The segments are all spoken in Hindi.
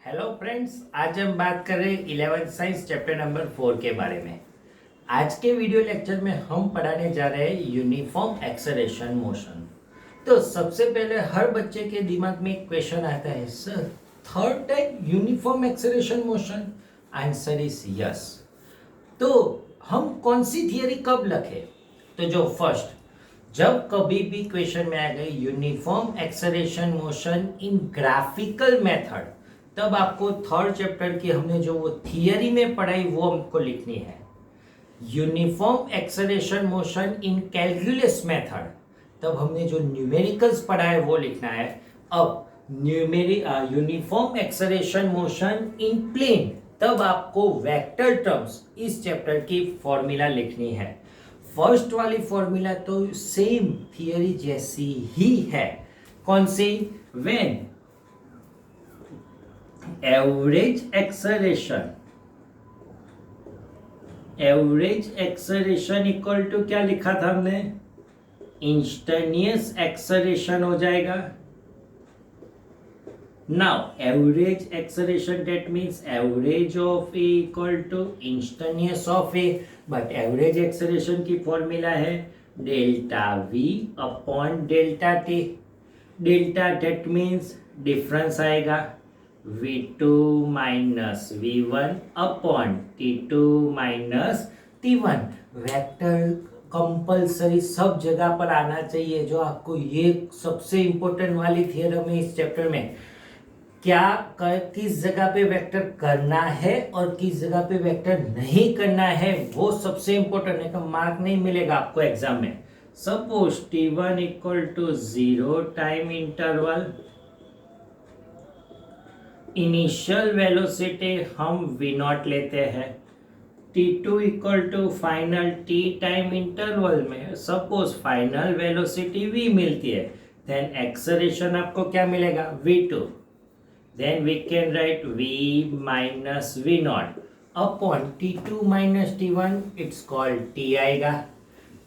हेलो फ्रेंड्स, आज हम बात कर रहे हैं 11th साइंस चैप्टर नंबर 4 के बारे में। आज के वीडियो लेक्चर में हम पढ़ाने जा रहे हैं यूनिफॉर्म एक्सेलरेशन मोशन। तो सबसे पहले हर बच्चे के दिमाग में एक क्वेश्चन आता है, sir third type uniform acceleration motion. Answer is yes. तो हम कौन सी थियरी कब लिखे? तो जो फर्स्ट, जब कभी भी क्वेश्चन में आएगा यूनिफॉर्म एक्सेलरेशन मोशन इन ग्राफिकल मेथड, तब आपको थर्ड चैप्टर की हमने जो वो थियरी में पढ़ाई वो हमको लिखनी है। यूनिफॉर्म एक्सेलरेशन मोशन इन कैलकुलस मेथड, तब हमने जो न्यूमेरिकल्स पढ़ा है वो लिखना है। अब uniform acceleration motion in plane, तब आपको वेक्टर टर्म्स इस चैप्टर की फॉर्मूला लिखनी है। फर्स्ट वाली फॉर्मूला तो सेम थियरी जैसी ही है। कौन सी? When average acceleration equal to क्या लिखा था हमने? इंस्टेंटेनियस एक्सेलरेशन हो जाएगा। Now average acceleration that means average of a equal to instantaneous of a, but average acceleration की फॉर्मूला है delta v upon delta t. Delta that means difference आएगा v2 minus v1 upon t2 minus t1। Vector compulsory सब जगह पर आना चाहिए। जो आपको ये सबसे इंपॉर्टेंट वाली थियरम है इस चैप्टर में, किस जगह पे वेक्टर करना है और किस जगह पे वेक्टर नहीं करना है, वो सबसे इंपॉर्टेंट है। तो मार्क नहीं मिलेगा आपको एग्जाम में। Suppose t1 equal to 0 time interval, initial velocity हम v0 लेते हैं। t2 equal to final t time interval में सपोज फाइनल वेलोसिटी v मिलती है, देन एक्सेलरेशन आपको क्या मिलेगा? v2। Then we can write v minus v0 upon t2 minus t1, it's called t आएगा।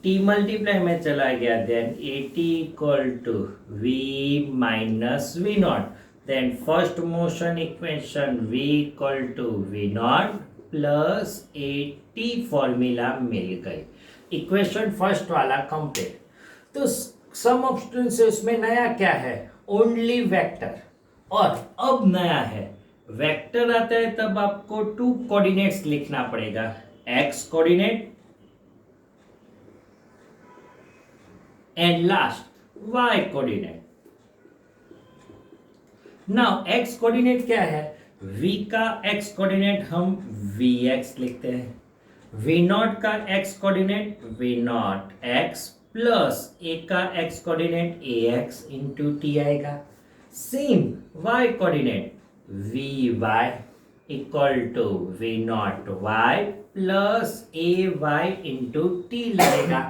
t मल्टीप्लाई में चला गया, then at equal to v minus v0। then first motion equation v equal to v0 plus at formula मिल गई। इक्वेशन फर्स्ट वाला कंप्लीट। तो सम ऑफ स्टूडेंट्स उसमें नया क्या है? Only vector. और अब नया है वेक्टर आता है तब आपको 2 कोऑर्डिनेट्स लिखना पड़ेगा, x coordinate and last y coordinate. Now x coordinate क्या है? v का x कोऑर्डिनेट हम vx लिखते हैं, v0 का x coordinate v0 x plus a का x coordinate ax into t आएगा। Same y coordinate vy equal to v0 y plus ay into T लगेगा।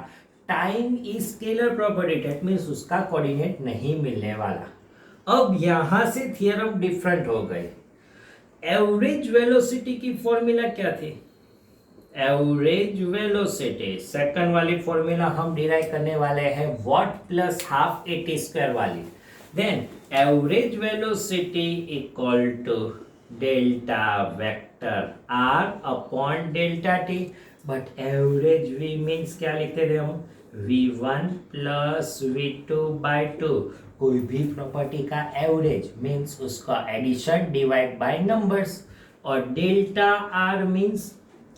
Time is scalar property, that means उसका कोऑर्डिनेट नहीं मिलने वाला। अब यहां से थियरम डिफरेंट हो गए। एवरेज वेलोसिटी की फॉर्मूला क्या थी? एवरेज वेलोसिटी सेकंड वाली फॉर्मूला हम डिराइव करने वाले हैं वॉट plus half A T square वाली। Then average velocity equal to delta vector r upon delta t, but average v means क्या लिखते थे हम? v1 plus v2 by 2। कोई भी प्रॉपर्टी का एवरेज मीन्स उसका एडिशन डिवाइड बाय नंबर्स, और delta r means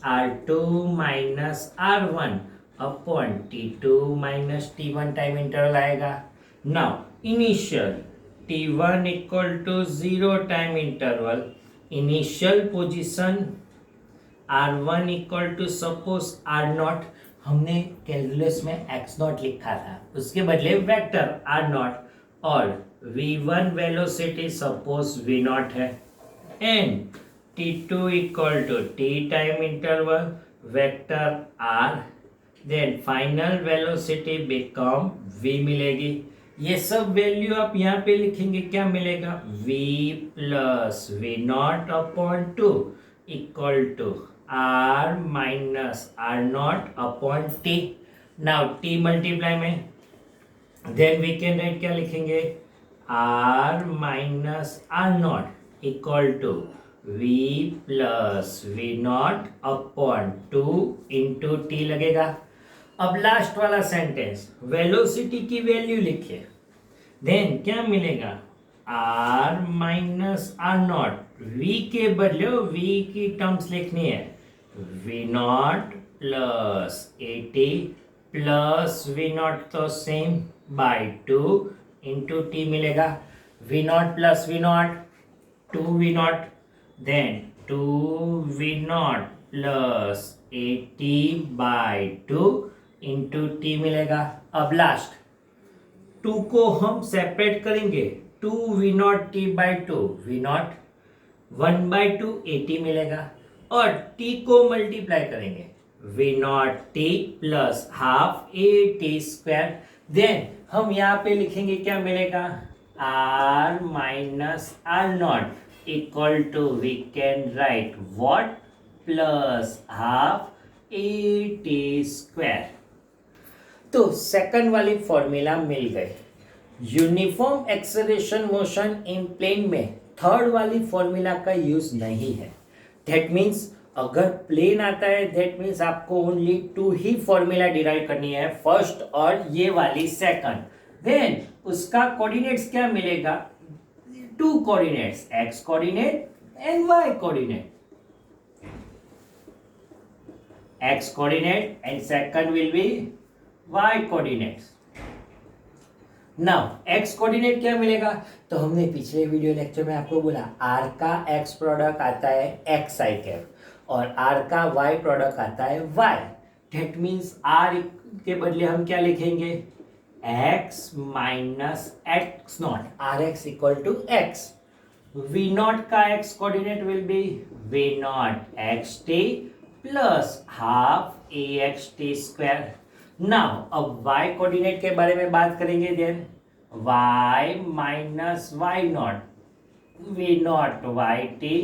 r2 minus r1 upon t2 minus t1 time interval आएगा। Now initial t1 equal to 0 time interval, initial position r1 equal to suppose r0, हमने कैलकुलस में x0 लिखा था, उसके बदले वेक्टर r0, और v1 वेलोसिटी सपोज v0 है, and t2 equal to t time interval vector r, then final velocity become v मिलेगी। ये सब वैल्यू आप यहाँ पे लिखेंगे, क्या मिलेगा? v plus v0 upon 2 equal to r minus r0 upon t। Now t multiply में, देन वी कैन राइट क्या लिखेंगे? r minus r0 equal to v plus V naught upon 2 into T लगेगा। अब लास्ट वाला सेंटेंस, वेलोसिटी की वैल्यू लिखिए, देन क्या मिलेगा, R minus R naught, V के बदले वी की टर्म्स लिखनी है, V naught plus 80 plus V naught तो सेम बाय 2 इंटू टी मिलेगा। V naught plus V naught 2v0, then 2v0 plus 80 by 2 into T मिलेगा। अब लास्ट 2 को हम सेपरेट करेंगे, 2v0t by 2 v0, 1/2 80 मिलेगा, और t को मल्टीप्लाई करेंगे, v0t plus half A T square, then हम यहाँ पे लिखेंगे क्या मिलेगा, r minus R naught equal to we can write what plus half A T square. तो सेकंड वाली फॉर्मूला मिल गई। Uniform acceleration motion in plane में थर्ड वाली फॉर्मूला का यूज नहीं है। दैट मीन्स अगर प्लेन आता है, दैट मीन्स आपको ओनली 2 ही फॉर्मूला डिराइव करनी है, फर्स्ट और ये वाली सेकंड। देन उसका कोऑर्डिनेट्स क्या मिलेगा, 2 coordinates, X coordinate and Y coordinate, X coordinate and second will be Y coordinates. Now X coordinate क्या मिलेगा, तो हमने पिछले वीडियो लेक्चर में आपको बोला आर का एक्स प्रोडक्ट आता है एक्स आई कैप और आर का वाई प्रोडक्ट आता है वाई। दैट मीन्स आर के बदले हम क्या लिखेंगे, x minus x naught, or x equal to x. V naught का x coordinate will be v naught x t plus half a x t square. Now अब y कोऑर्डिनेट के बारे में बात करेंगे, then y minus y naught, v naught y t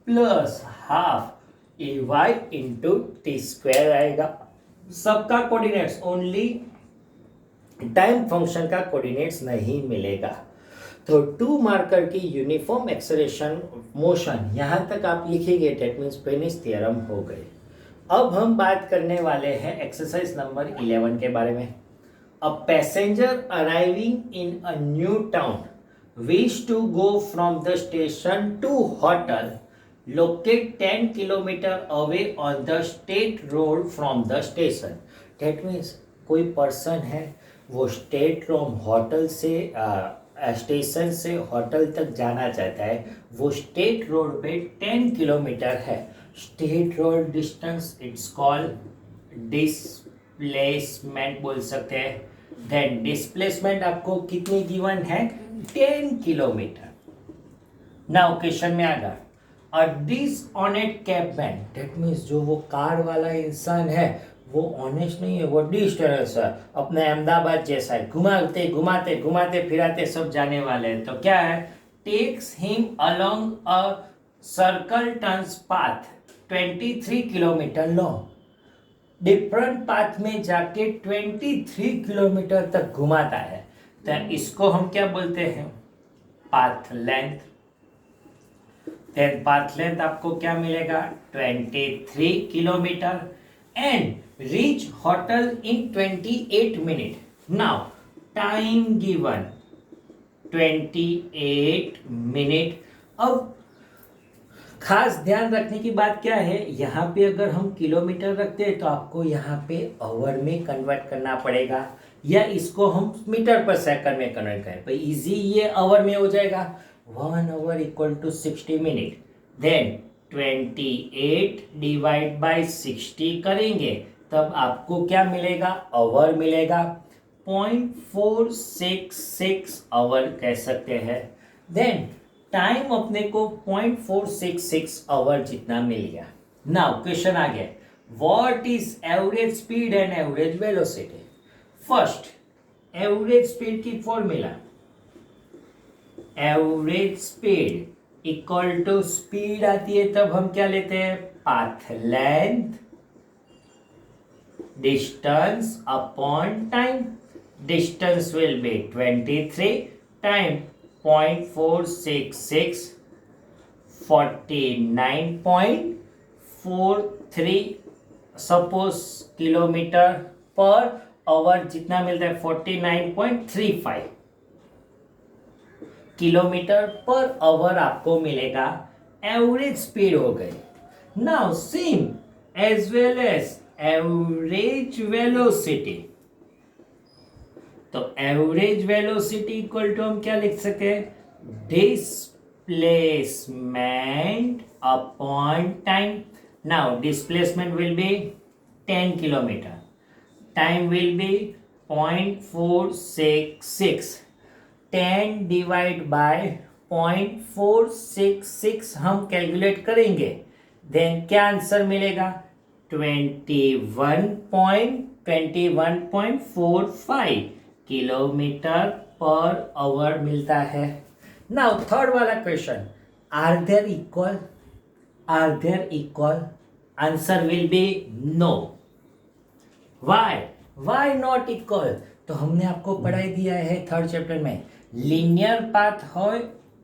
plus half a y into t square आएगा। सबका कोऑर्डिनेट्स, ओनली टाइम फंक्शन का कोऑर्डिनेट्स नहीं मिलेगा। तो 2 मार्कर की यूनिफॉर्म एक्सेलरेशन मोशन यहां तक आप लिखेंगे, दैट मीन्स पेनिस थ्योरम हो गए। अब हम बात करने वाले हैं एक्सरसाइज नंबर 11 के बारे में। A passenger arriving in a new town wish to go from the station to hotel locate 10 kilometer away on the state road from the station. That means कोई पर्सन है, वो स्टेट रोड होटल से स्टेशन से होटल तक जाना चाहता है, वो स्टेट रोड पे 10 किलोमीटर है। State road distance it's called displacement बोल सकते हैं। देन डिस्प्लेसमेंट आपको कितनी गिवन है, 10 किलोमीटर। नाउ क्वेश्चन में आगा, अ डिसऑनेस्ट कैबमैन, दैट मीन्स जो वो कार वाला इंसान है वो ऑनेस्ट नहीं है, वो डिसऑनेस्ट है, अपने अहमदाबाद जैसा है, घुमाते घुमाते घुमाते फिराते सब जाने वाले हैं। तो क्या है, takes him along a circle turns path 23 kilometer long, different path में जाके 23 किलोमीटर तक घुमाता है, तो इसको हम क्या बोलते हैं, path length. Then path length आपको क्या मिलेगा, 23 kilometer and reach hotel in 28 minute. Now time given 28 minute. अब खास ध्यान रखने की बात क्या है, यहाँ पे अगर हम किलोमीटर रखते हैं तो आपको यहाँ पे आवर में कन्वर्ट करना पड़ेगा, या इसको हम मीटर पर सेकंड में कन्वर्ट करें तो इजी ये आवर में हो जाएगा। 1 hour equal to 60 minute. Then 28 divide by 60 करेंगे तब आपको क्या मिलेगा, आवर मिलेगा। 0.466 आवर कह सकते हैं। देन टाइम अपने को 0.466 आवर जितना मिल गया। नाउ क्वेश्चन आ गया, what is average speed and average velocity. First average speed की formula, average speed equal to speed आती है तब हम क्या लेते हैं, path length distance upon time. Distance will be 23, time 0.466, 49.43 suppose kilometre per hour जितना मिलता है 49.35 किलोमीटर पर आवर आपको मिलेगा, एवरेज स्पीड हो गई। Now same as well as average velocity, तो एवरेज वेलोसिटी इक्वल टू हम क्या लिख सकते हैं, displacement upon time. Now displacement will be 10 kilometer, time will be 0.466, 10 divide by 0.466 हम कैलकुलेट करेंगे, देन क्या आंसर मिलेगा, 21.45 किलोमीटर पर आवर मिलता है। नाउ थर्ड वाला question, are there equal, are there equal, answer will be no. Why not equal, तो हमने आपको पढ़ाई दिया है थर्ड चैप्टर में, लीनियर पाथ हो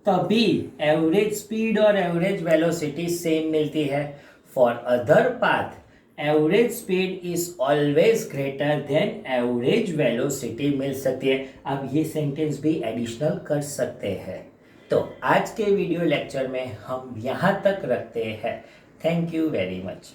तभी एवरेज स्पीड और एवरेज वेलोसिटी सेम मिलती है। For other path average speed is always greater than average velocity मिल सकती है। अब ये सेंटेंस भी एडिशनल कर सकते हैं। तो आज के वीडियो लेक्चर में हम यहाँ तक रखते हैं। Thank you very much.